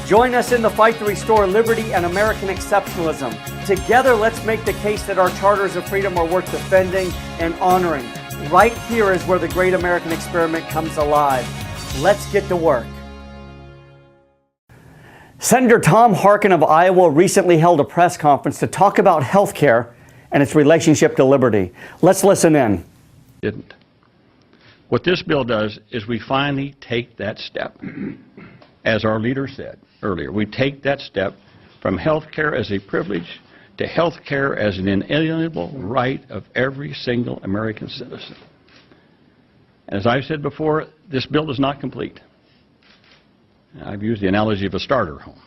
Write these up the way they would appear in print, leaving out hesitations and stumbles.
Join us in the fight to restore liberty and American exceptionalism. Together, let's make the case that our charters of freedom are worth defending and honoring. Right here is where the great American experiment comes alive. Let's get to work. Senator Tom Harkin of Iowa recently held a press conference to talk about health care and its relationship to liberty. Let's listen in. Didn't. What this bill does is we finally take that step. As our leader said earlier, we take that step from health care as a privilege to health care as an inalienable right of every single American citizen. As I've said before, this bill is not complete. I've used the analogy of a starter home,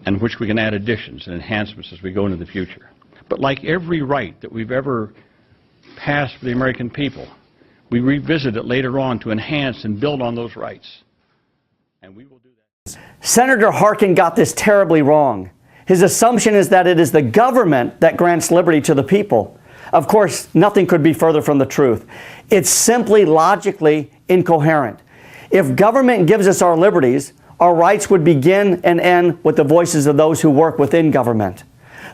in which we can add additions and enhancements as we go into the future. But like every right that we've ever passed for the American people, we revisit it later on to enhance and build on those rights. And we will do that. Senator Harkin got this terribly wrong. His assumption is that it is the government that grants liberty to the people. Of course, nothing could be further from the truth. It's simply logically incoherent. If government gives us our liberties, our rights would begin and end with the voices of those who work within government.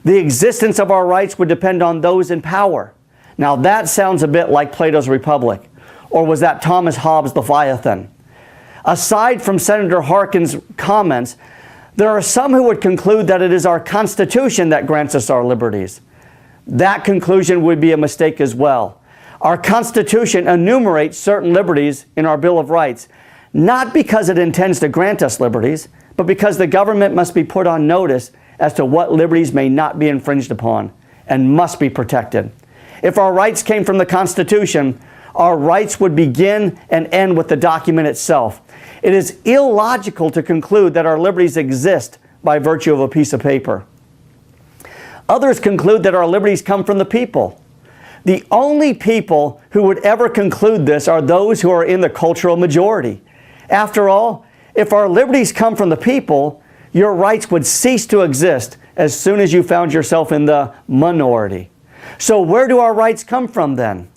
The existence of our rights would depend on those in power. Now that sounds a bit like Plato's Republic, or was that Thomas Hobbes' Leviathan? Aside from Senator Harkin's comments, there are some who would conclude that it is our Constitution that grants us our liberties. That conclusion would be a mistake as well. Our Constitution enumerates certain liberties in our Bill of Rights, not because it intends to grant us liberties, but because the government must be put on notice as to what liberties may not be infringed upon and must be protected. If our rights came from the Constitution, our rights would begin and end with the document itself. It is illogical to conclude that our liberties exist by virtue of a piece of paper. Others conclude that our liberties come from the people. The only people who would ever conclude this are those who are in the cultural majority. After all, if our liberties come from the people, your rights would cease to exist as soon as you found yourself in the minority. So where do our rights come from then?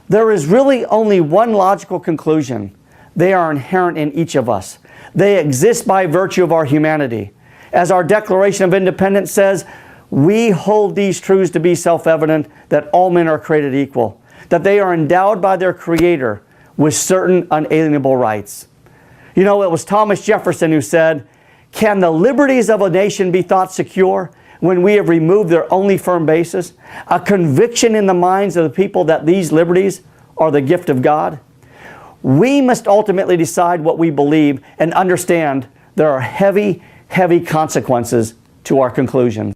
There is really only one logical conclusion. They are inherent in each of us. They exist by virtue of our humanity. As our Declaration of Independence says, we hold these truths to be self-evident, that all men are created equal, that they are endowed by their Creator with certain unalienable rights. You know, it was Thomas Jefferson who said, "Can the liberties of a nation be thought secure when we have removed their only firm basis, a conviction in the minds of the people that these liberties are the gift of God?" We must ultimately decide what we believe and understand there are heavy, heavy consequences to our conclusions.